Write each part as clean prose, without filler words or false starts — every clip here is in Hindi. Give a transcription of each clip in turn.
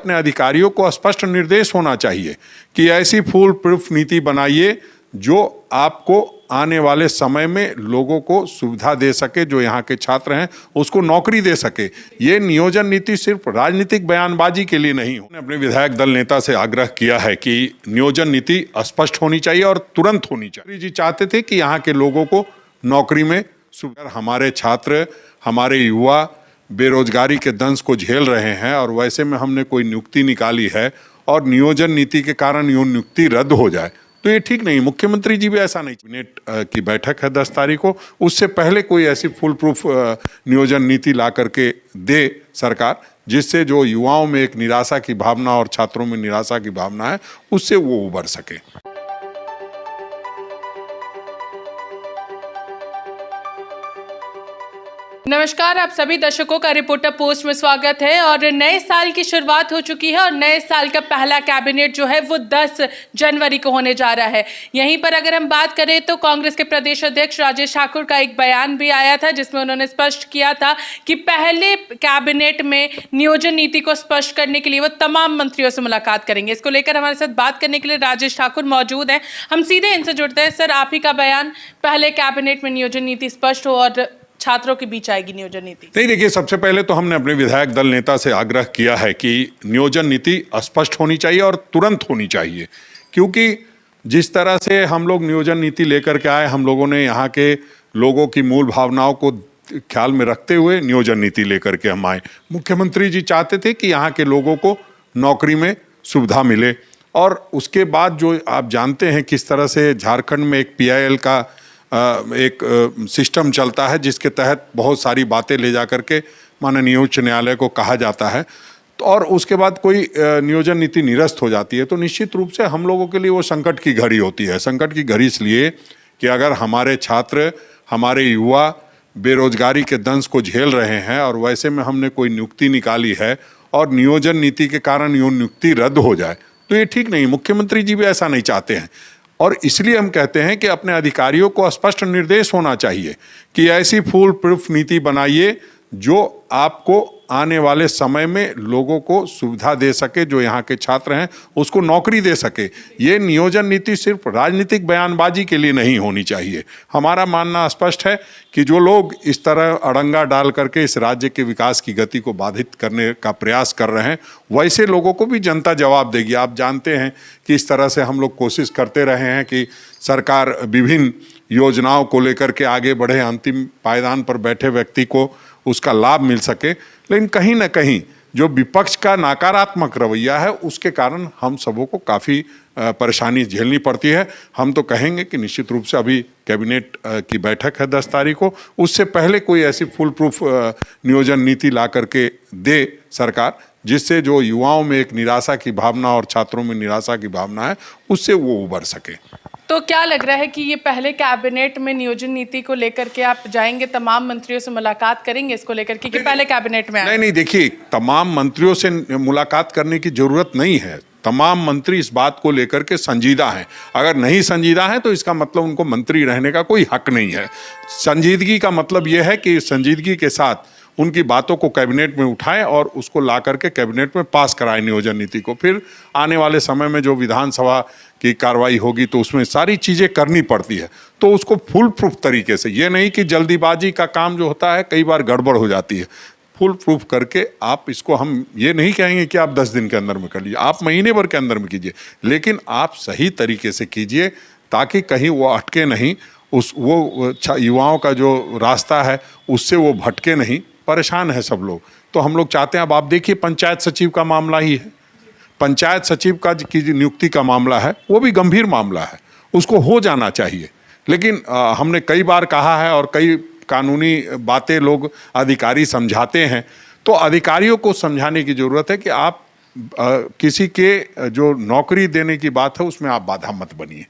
अपने अधिकारियों को स्पष्ट निर्देश होना चाहिए कि ऐसी फूल प्रूफ नीति बनाइए जो आपको आने वाले समय में लोगों को सुविधा दे सके, जो यहाँ के छात्र हैं उसको नौकरी दे सके। ये नियोजन नीति सिर्फ राजनीतिक बयानबाजी के लिए नहीं। उन्होंने अपने विधायक दल नेता से आग्रह किया है कि नियोजन नीति स्पष्ट होनी चाहिए और तुरंत होनी चाहिए। जी चाहते थे कि यहाँ के लोगों को नौकरी में सुविधा। हमारे छात्र, हमारे युवा बेरोजगारी के दंश को झेल रहे हैं और वैसे में हमने कोई नियुक्ति निकाली है और नियोजन नीति के कारण ये नियुक्ति रद्द हो जाए तो ये ठीक नहीं। मुख्यमंत्री जी भी ऐसा नहीं। कैबिनेट की बैठक है 10 तारीख को, उससे पहले कोई ऐसी फुल प्रूफ नियोजन नीति ला करके दे सरकार, जिससे जो युवाओं में एक निराशा की भावना और छात्रों में निराशा की भावना है उससे वो उबर सके। नमस्कार, आप सभी दर्शकों का रिपोर्टर पोस्ट में स्वागत है। और नए साल की शुरुआत हो चुकी है और नए साल का पहला कैबिनेट जो है वो 10 जनवरी को होने जा रहा है। यहीं पर अगर हम बात करें तो कांग्रेस के प्रदेश अध्यक्ष राजेश ठाकुर का एक बयान भी आया था जिसमें उन्होंने स्पष्ट किया था कि पहले कैबिनेट में नियोजन नीति को स्पष्ट करने के लिए वो तमाम मंत्रियों से मुलाकात करेंगे। इसको लेकर हमारे साथ बात करने के लिए राजेश ठाकुर मौजूद हैं। हम सीधे इनसे जुड़ते हैं। सर, आप ही का बयान, पहले कैबिनेट में नियोजन नीति स्पष्ट हो और छात्रों के बीच आएगी नियोजन नीति। नहीं, देखिए, सबसे पहले तो हमने अपने विधायक दल नेता से आग्रह किया है कि नियोजन नीति स्पष्ट होनी चाहिए और तुरंत होनी चाहिए, क्योंकि जिस तरह से हम लोग नियोजन नीति लेकर के आए, हम लोगों ने यहाँ के लोगों की मूल भावनाओं को ख्याल में रखते हुए नियोजन नीति लेकर के हम आए। मुख्यमंत्री जी चाहते थे कि यहाँ के लोगों को नौकरी में सुविधा मिले और उसके बाद जो आप जानते हैं किस तरह से झारखंड में एक PIL का एक सिस्टम चलता है जिसके तहत बहुत सारी बातें ले जा करके माननीय उच्च न्यायालय को कहा जाता है, तो और उसके बाद कोई नियोजन नीति निरस्त हो जाती है, तो निश्चित रूप से हम लोगों के लिए वो संकट की घड़ी होती है। संकट की घड़ी इसलिए कि अगर हमारे छात्र, हमारे युवा बेरोजगारी के दंश को झेल रहे हैं और वैसे में हमने कोई नियुक्ति निकाली है और नियोजन नीति के कारण ये नियुक्ति रद्द हो जाए तो ये ठीक नहीं। मुख्यमंत्री जी भी ऐसा नहीं चाहते हैं और इसलिए हम कहते हैं कि अपने अधिकारियों को स्पष्ट निर्देश होना चाहिए कि ऐसी फूल प्रूफ नीति बनाइए जो आपको आने वाले समय में लोगों को सुविधा दे सके, जो यहाँ के छात्र हैं उसको नौकरी दे सके। ये नियोजन नीति सिर्फ राजनीतिक बयानबाजी के लिए नहीं होनी चाहिए। हमारा मानना स्पष्ट है कि जो लोग इस तरह अड़ंगा डाल करके इस राज्य के विकास की गति को बाधित करने का प्रयास कर रहे हैं, वैसे लोगों को भी जनता जवाब देगी। आप जानते हैं कि इस तरह से हम लोग कोशिश करते रहे हैं कि सरकार विभिन्न योजनाओं को लेकर के आगे बढ़े, अंतिम पायदान पर बैठे व्यक्ति को उसका लाभ मिल सके, लेकिन कहीं ना कहीं जो विपक्ष का नकारात्मक रवैया है उसके कारण हम सबों को काफ़ी परेशानी झेलनी पड़ती है। हम तो कहेंगे कि निश्चित रूप से अभी कैबिनेट की बैठक है 10 तारीख को, उससे पहले कोई ऐसी फुल प्रूफ नियोजन नीति ला करके दे सरकार, जिससे जो युवाओं में एक निराशा की भावना और छात्रों में निराशा की भावना है उससे वो उबर सके। तो क्या लग रहा है कि ये पहले कैबिनेट में नियोजन नीति को लेकर के आप जाएंगे, तमाम मंत्रियों से मुलाकात करेंगे इसको लेकर के कि पहले कैबिनेट में? नहीं, देखिए, तमाम मंत्रियों से मुलाकात करने की जरूरत नहीं है। तमाम मंत्री इस बात को लेकर के संजीदा हैं। अगर नहीं संजीदा है तो इसका मतलब उनको मंत्री रहने का कोई हक नहीं है। संजीदगी का मतलब यह है कि संजीदगी के साथ उनकी बातों को कैबिनेट में उठाएं और उसको ला करके कैबिनेट में पास कराएं नियोजन नीति को। फिर आने वाले समय में जो विधानसभा की कार्रवाई होगी तो उसमें सारी चीज़ें करनी पड़ती है, तो उसको फुल प्रूफ तरीके से, ये नहीं कि जल्दीबाजी का काम जो होता है कई बार गड़बड़ हो जाती है, फुल प्रूफ करके आप इसको, हम ये नहीं कहेंगे कि आप 10 दिन के अंदर में कर लीजिए, आप महीने भर के अंदर में कीजिए, लेकिन आप सही तरीके से कीजिए ताकि कहीं वो अटके नहीं, वो युवाओं का जो रास्ता है उससे वो भटके नहीं। परेशान है सब लोग, तो हम लोग चाहते हैं। अब आप देखिए, पंचायत सचिव का मामला ही है, पंचायत सचिव का की नियुक्ति का मामला है, वो भी गंभीर मामला है, उसको हो जाना चाहिए। लेकिन हमने कई बार कहा है और कई कानूनी बातें लोग अधिकारी समझाते हैं, तो अधिकारियों को समझाने की ज़रूरत है कि आप किसी के जो नौकरी देने की बात है उसमें आप बाधा मत बनिए।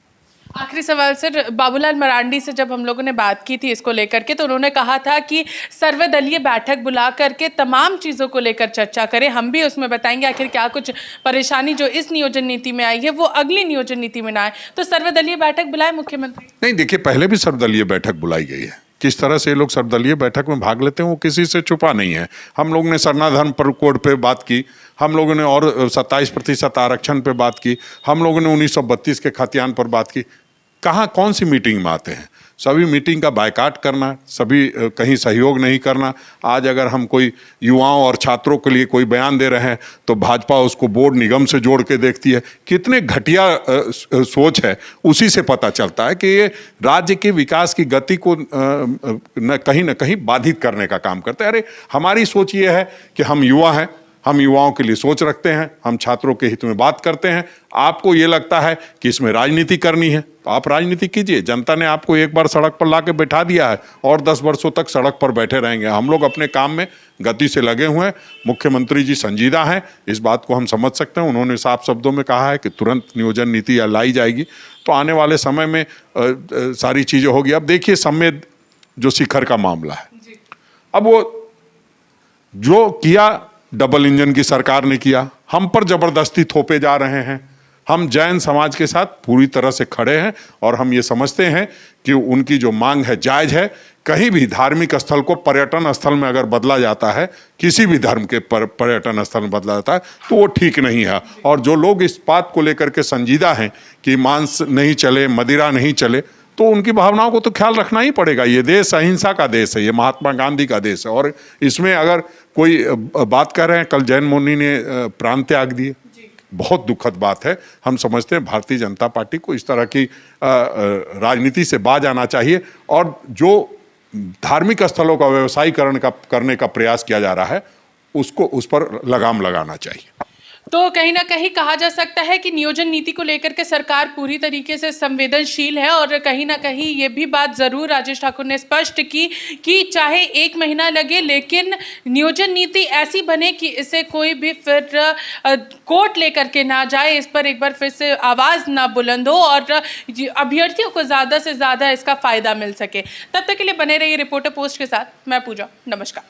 आखिरी सवाल सर, बाबूलाल मरांडी से जब हम लोगों ने बात की थी इसको लेकर के, तो उन्होंने कहा था कि सर्वदलीय बैठक बुला करके तमाम चीज़ों को लेकर चर्चा करें, हम भी उसमें बताएंगे आखिर क्या कुछ परेशानी जो इस नियोजन नीति में आई है वो अगली नियोजन नीति में ना आए। तो सर्वदलीय बैठक बुलाए मुख्यमंत्री? नहीं, देखिए, पहले भी सर्वदलीय बैठक बुलाई गई है, किस तरह से ये लोग सर्वदलीय बैठक में भाग लेते हैं वो किसी से छुपा नहीं है। हम लोग ने सरनाधर्म पर कोड पे बात की, हम लोगों ने और 27% आरक्षण पे बात की, हम लोगों ने 1932 के खतियान पर बात की। कहाँ कौन सी मीटिंग में आते हैं? सभी मीटिंग का बायकाट करना, सभी कहीं सहयोग नहीं करना। आज अगर हम कोई युवाओं और छात्रों के लिए कोई बयान दे रहे हैं तो भाजपा उसको बोर्ड निगम से जोड़ के देखती है। कितने घटिया सोच है। उसी से पता चलता है कि ये राज्य के विकास की गति को न कहीं बाधित करने का काम करता है। अरे हमारी सोच ये है कि हम युवा हैं, हम युवाओं के लिए सोच रखते हैं, हम छात्रों के हित में बात करते हैं। आपको ये लगता है कि इसमें राजनीति करनी है तो आप राजनीति कीजिए। जनता ने आपको एक बार सड़क पर लाके बैठा दिया है और 10 वर्षों तक सड़क पर बैठे रहेंगे। हम लोग अपने काम में गति से लगे हुए हैं। मुख्यमंत्री जी संजीदा हैं, इस बात को हम समझ सकते हैं। उन्होंने साफ शब्दों में कहा है कि तुरंत नियोजन नीति लाई जाएगी, तो आने वाले समय में सारी चीज़ें होगी। अब देखिए समेत जो शिखर का मामला है, अब वो जो किया डबल इंजन की सरकार ने किया, हम पर जबरदस्ती थोपे जा रहे हैं। हम जैन समाज के साथ पूरी तरह से खड़े हैं और हम ये समझते हैं कि उनकी जो मांग है जायज है। कहीं भी धार्मिक स्थल को पर्यटन स्थल में अगर बदला जाता है, किसी भी धर्म के पर्यटन स्थल में बदला जाता है तो वो ठीक नहीं है। और जो लोग इस बात को लेकर के संजीदा हैं कि मांस नहीं चले, मदिरा नहीं चले, तो उनकी भावनाओं को तो ख्याल रखना ही पड़ेगा। ये देश अहिंसा का देश है, ये महात्मा गांधी का देश है। और इसमें अगर कोई बात कर रहे हैं, कल जैन मुनि ने प्राण त्याग दिए, बहुत दुखद बात है। हम समझते हैं भारतीय जनता पार्टी को इस तरह की राजनीति से बाज आना चाहिए और जो धार्मिक स्थलों का व्यवसायीकरण करने का प्रयास किया जा रहा है उसको उस पर लगाम लगाना चाहिए। तो कहीं ना कहीं कहा जा सकता है कि नियोजन नीति को लेकर के सरकार पूरी तरीके से संवेदनशील है और कहीं ना कहीं ये भी बात जरूर राजेश ठाकुर ने स्पष्ट की कि चाहे 1 महीना लगे लेकिन नियोजन नीति ऐसी बने कि इसे कोई भी फिर कोर्ट लेकर के ना जाए, इस पर एक बार फिर से आवाज़ ना बुलंद हो और अभ्यर्थियों को ज़्यादा से ज़्यादा इसका फायदा मिल सके। तब तक के लिए बने रहिए रिपोर्टर पोस्ट के साथ। मैं पूजा, नमस्कार।